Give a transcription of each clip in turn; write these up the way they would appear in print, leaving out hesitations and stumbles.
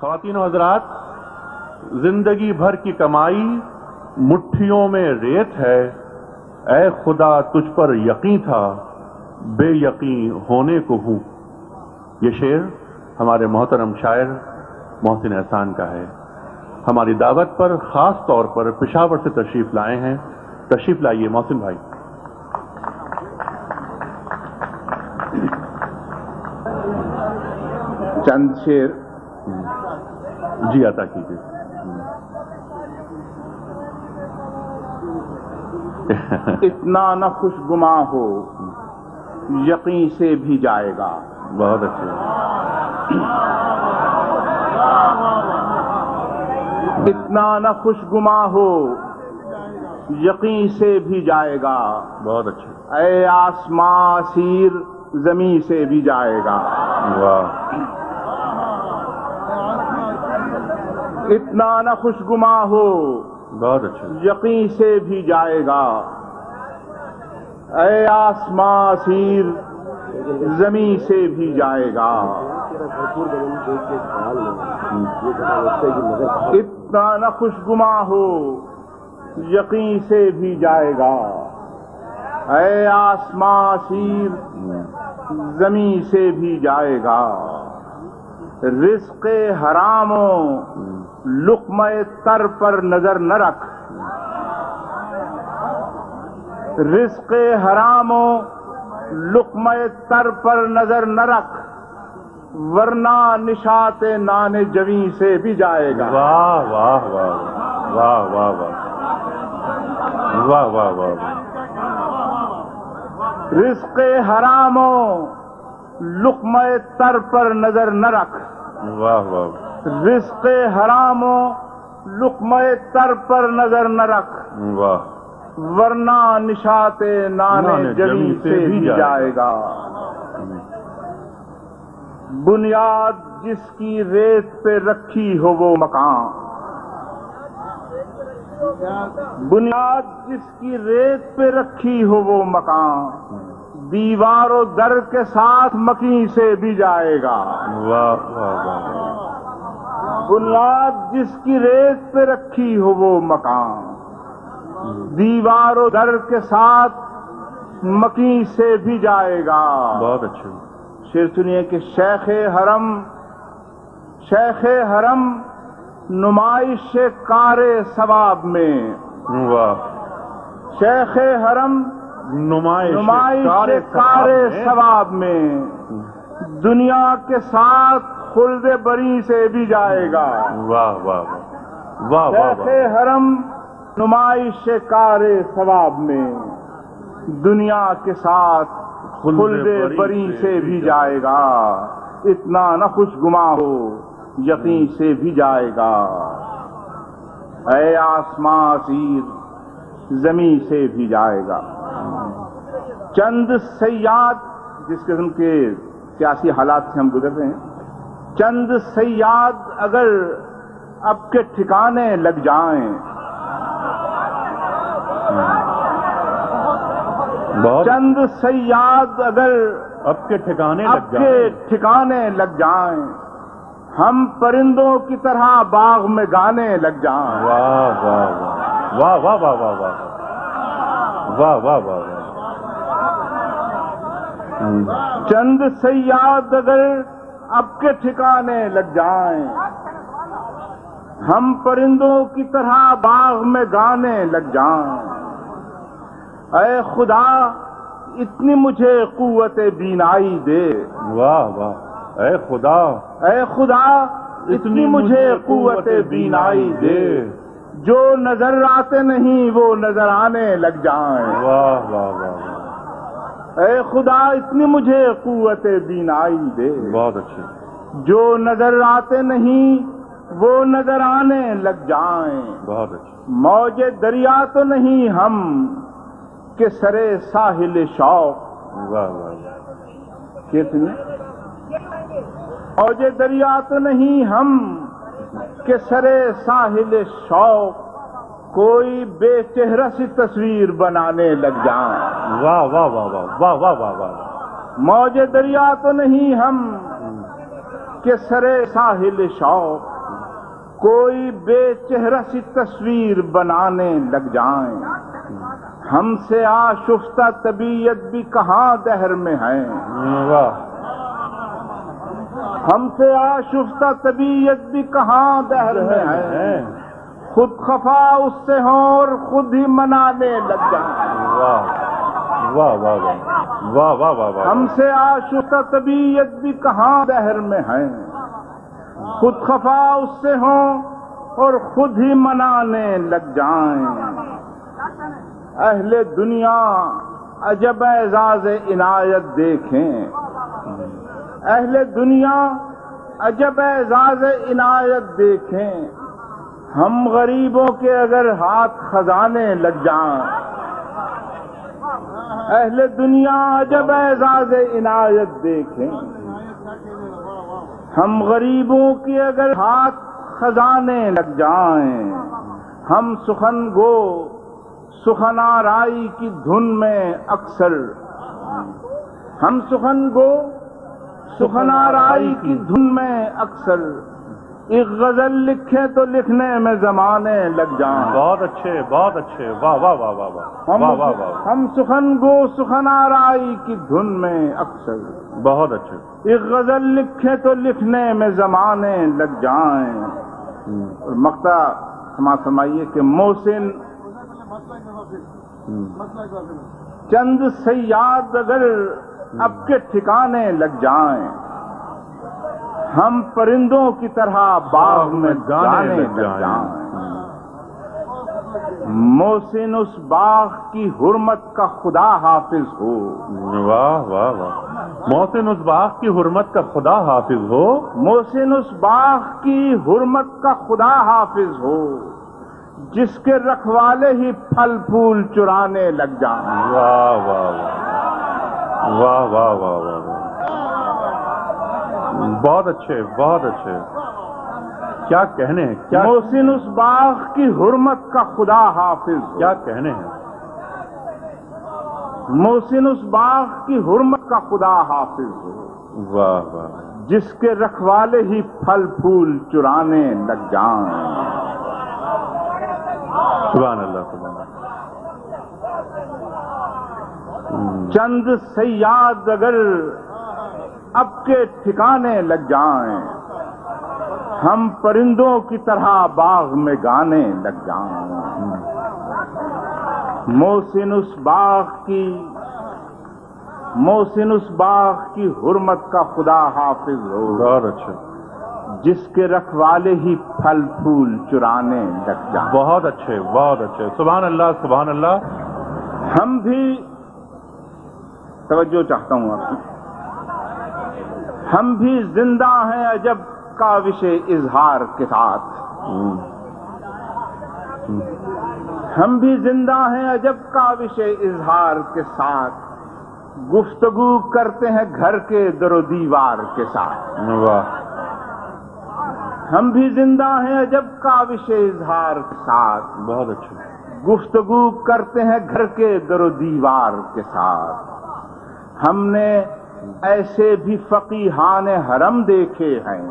خواتین و حضرات، زندگی بھر کی کمائی مٹھیوں میں ریت ہے، اے خدا تجھ پر یقین تھا، بے یقین ہونے کو ہوں۔ یہ شعر ہمارے محترم شاعر محسن احسان کا ہے۔ ہماری دعوت پر خاص طور پر پشاور سے تشریف لائے ہیں۔ تشریف لائیے محسن بھائی۔ چند شعر جی عطا کیجیے۔ اتنا نہ خوشگماں ہو، یقین سے بھی جائے گا۔ بہت اچھے۔ اتنا نہ خوشگماں ہو، یقین سے بھی جائے گا۔ بہت اچھے۔ اے آسماں سیر، زمین سے بھی جائے گا۔ واہ۔ اتنا نہ خوشگماں ہو، بہت اچھے۔ یقین سے بھی جائے گا۔ اے آسماں سیر، زمین سے بھی جائے گا۔ اتنا نہ خوشگماں ہو، یقین سے بھی جائے گا۔ اے آسماں سیر، زمین سے بھی جائے گا۔ رزق حرام و لقمہ تر پر نظر نہ رکھ۔ رزق حرام و لقمہ تر پر نظر نہ رکھ، ورنہ نشاط نان جویں سے بھی جائے گا۔ واہ واہ واہ واہ واہ واہ واہ واہ واہ۔ رزق حرام و لقمہ تر پر نظر نہ رکھ۔ واہ واہ۔ رزق حرام و لقمہ تر پر نظر نہ رکھ، واہ، ورنہ نشاط نان جویں سے بھی جائے گا۔ بنیاد جس کی ریت پہ رکھی ہو وہ مکان، بنیاد جس کی ریت پہ رکھی ہو وہ مکان، دیوار و در کے ساتھ مکیں سے بھی جائے گا۔ واہ واہ واہ۔ بنیاد جس کی ریت پہ رکھی ہو وہ مکان، دیوار و در کے ساتھ مکیں سے بھی جائے گا۔ بہت اچھے۔ شعر سنیے کہ شیخ حرم نمائش کار ثواب میں۔ واہ۔ شیخ حرم نمائش کار ثواب میں، دنیا کے ساتھ خلد بری سے بھی جائے گا۔ واہ واہ واہ واہ۔ شیخ حرم نمائش کار ثواب میں، دنیا کے ساتھ خلد بری سے بھی جائے گا۔ اتنا نہ خوشگماں ہو، یقین سے بھی جائے گا۔ اے آسماں سیر، زمین سے بھی جائے گا۔ چند صیاد، جس قسم کے سیاسی حالات سے ہم گزر رہے ہیں، چند صیاد اگر اب کے ٹھکانے لگ جائیں، چند صیاد اگر اب کے ٹھکانے لگ جائیں، ہم پرندوں کی طرح باغ میں گانے لگ جائیں۔ واہ واہ واہ واہ واہ واہ واہ واہ واہ واہ۔ چند صیاد اگر اب کے ٹھکانے لگ جائیں، ہم پرندوں کی طرح باغ میں گانے لگ جائیں۔ اے خدا اتنی مجھے قوت بینائی دے۔ واہ واہ۔ اے خدا اتنی مجھے قوت بینائی دے، جو نظر آتے نہیں وہ نظر آنے لگ جائیں۔ واہ واہ واہ۔ اے خدا اتنی مجھے قوت بینائی دے، بہت اچھے، جو نظر آتے نہیں وہ نظر آنے لگ جائیں۔ بہت اچھے۔ موج دریا تو نہیں ہم کہ سرے ساحل شوق۔ واہ واہ۔ کتنے موج دریا تو نہیں ہم کہ سرے ساحل شوق، کوئی بے چہرہ سی تصویر بنانے لگ جائیں۔ واہ واہ واہ واہ واہ واہ واہ واہ۔ موج دریا تو نہیں ہم کہ سرے ساحل شوق کوئی بے چہرہ سی تصویر بنانے لگ جائیں، ہم سے آشفتہ طبیعت بھی کہاں دہر میں ہے، ہم سے آشفتہ طبیعت بھی کہاں دہر میں ہے، خود خفا اس سے ہوں اور خود ہی منانے لگ جائیں۔ واہ واہ واہ واہ واہ واہ واہ، ہم سے آشفتہ طبیعت بھی کہاں دہر میں ہے، خود خفا اس سے ہوں اور خود ہی منانے لگ جائیں۔ اہل دنیا عجب اعزاز عنایت دیکھیں، اہل دنیا عجب اعزاز عنایت دیکھیں، ہم غریبوں کے اگر ہاتھ خزانے لگ جائیں۔ اہل دنیا عجب اعزاز عنایت دیکھیں، ہم غریبوں کے اگر ہاتھ خزانے لگ جائیں۔ ہم سخن گو سخن آرائی کی دھن میں اکثر، ہم سخن گو سخن آرائی کی دھن میں اکثر، ایک غزل لکھیں تو لکھنے میں زمانے لگ جائیں۔ بہت اچھے بہت اچھے، واہ واہ واہ واہ واہ واہ واہ واہ، ہم سخن گو سخن آرائی کی دھن میں اکثر، بہت اچھے۔ ایک غزل لکھیں تو لکھنے میں زمانے لگ جائیں۔ اور مقطع سماعت فرمائیے کہ محسن چند صیاد اگر اب کے ٹھکانے لگ جائیں، ہم پرندوں کی طرح باغ میں گانے لگ جائیں۔ محسن اس باغ کی حرمت کا خدا حافظ ہو، واہ واہ واہ، محسن اس باغ کی حرمت کا خدا حافظ ہو، محسن اس باغ کی حرمت کا خدا حافظ ہو، جس کے رکھوالے ہی پھل پھول چرانے لگ جائیں۔ واہ واہ واہ واہ واہ واہ واہ، بہت اچھے بہت اچھے، کیا کہنے ہیں، کیا محسن اس باغ کی حرمت کا خدا حافظ ہو، کیا کہنے ہیں۔ محسن اس باغ کی حرمت کا خدا حافظ ہو، واہ واہ، جس کے رکھوالے ہی پھل پھول چرانے لگ جائیں۔ سبحان اللہ سبحان اللہ۔ چند صیاد اگر اب کے ٹھکانے لگ جائیں، ہم پرندوں کی طرح باغ میں گانے لگ جائیں۔ محسن اس باغ کی حرمت کا خدا حافظ ہو، بہت اچھے، جس کے رکھوالے ہی پھل پھول چرانے لگ جائیں۔ بہت اچھے بہت اچھے، سبحان اللہ سبحان اللہ۔ ہم بھی توجہ چاہتا ہوں آپ کی، ہم بھی زندہ ہیں عجب کاوش اظہار کے ساتھ، ہم بھی زندہ ہیں عجب کاوش اظہار کے ساتھ، گفتگو کرتے ہیں گھر کے در و دیوار کے ساتھ۔ واہ، ہم بھی زندہ ہیں عجب کاوش اظہار کے ساتھ، بہت اچھے، گفتگو کرتے ہیں گھر کے در و دیوار کے ساتھ۔ ہم نے ایسے بھی فقیہان حرم دیکھے ہیں،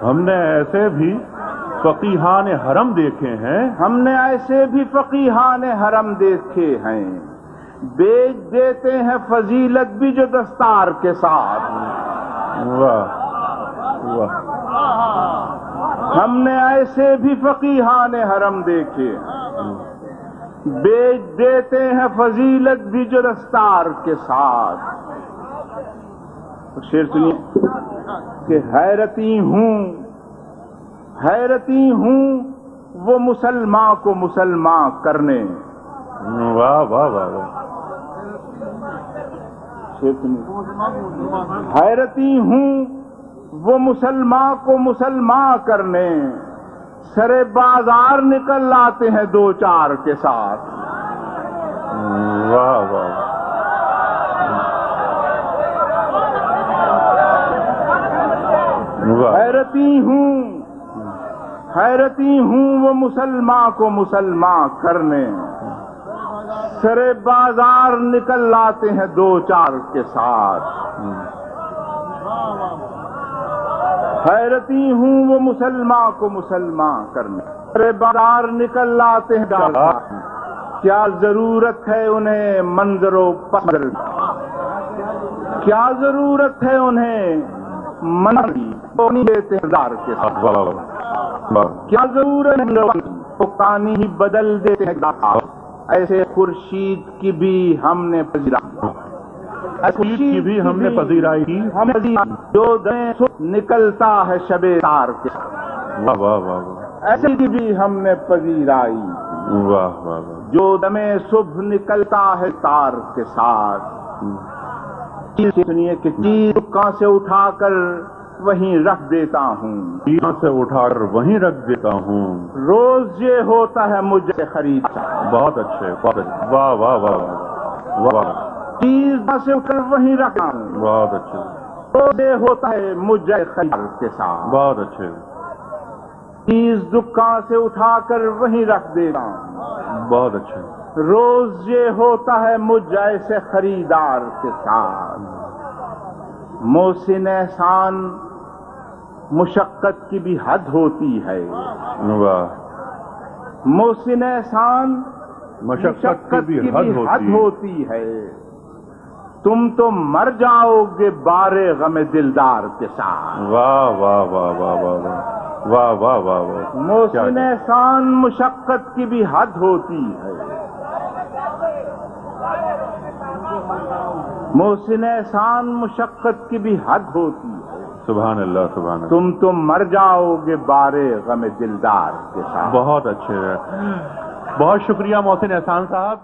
ہم نے ایسے بھی فقیہان حرم دیکھے ہیں، ہم نے ایسے بھی فقیہان حرم دیکھے ہیں، بیچ دیتے ہیں فضیلت بھی جو دستار کے ساتھ۔ واہ واہ، ہم نے ایسے بھی فقیہان حرم دیکھے، بیچ دیتے ہیں فضیلت بھی جو دستار کے ساتھ۔ شعر سنیے کہ حیرتی ہوں وہ مسلمان کو مسلمان کرنے۔ واہ واہ واہ واہ، شعر سنیے، حیرتی ہوں وہ مسلمان کو مسلمان کرنے، سرے بازار نکل آتے ہیں دو چار کے ساتھ۔ واہ واہ، حیرتی ہوں وہ مسلمان کو مسلمان کرنے، سرے بازار نکل آتے ہیں دو چار کے ساتھ۔ حیرتی ہوں وہ مسلمان کو مسلمان کرنے، ارے بازار نکل لاتے ہیں کیا ضرورت ہے انہیں منظر و پسر، کیا ضرورت ہے انہیں منظر دیتے ہیں دار کے ساتھ، کیا ضرورت ہے پانی ہی بدل دیتے ہیں دار، ایسے خورشید کی بھی ہم نے خورشید کی بھی ہم نے پذیرائی کی، جو دیں نکلتا ہے شب تار کے ساتھ، واہ واہ واہ واہ، ایسے کی بھی ہم نے پذیرائی، واہ واہ واہ، جو دم صبح نکلتا ہے تار کے ساتھ، سنیے کہ چیز کہاں سے اٹھا کر وہیں رکھ دیتا ہوں، یہاں سے اٹھا کر وہیں رکھ دیتا ہوں، روز یہ ہوتا ہے مجھے خرید، بہت اچھے بہت اچھے، واہ واہ واہ واہ واہ، چیز کہاں سے اٹھ کر وہیں رکھتا ہوں، بہت اچھے، روز یہ ہوتا ہے مجھے خرید کے ساتھ، بہت اچھے، چیز دکان سے اٹھا کر وہیں رکھ دیتا ہوں، بہت اچھے، روز یہ ہوتا ہے مجھ جیسے خریدار کے ساتھ، محسن احسان مشقت کی بھی حد ہوتی ہے، واہ، محسن احسان مشقت کی بھی حد ہوتی ہے، تم تو مر جاؤ گے بارے غم دلدار کے ساتھ، واہ واہ واہ واہ واہ واہ واہ واہ واہ، محسن احسان مشقت کی بھی حد ہوتی ہے، محسن احسان مشقت کی بھی حد ہوتی ہے، سبحان اللہ سبحان اللہ، تم تو مر جاؤ گے بارے غم دلدار کے ساتھ۔ بہت اچھے ہیں، بہت شکریہ محسن احسان صاحب۔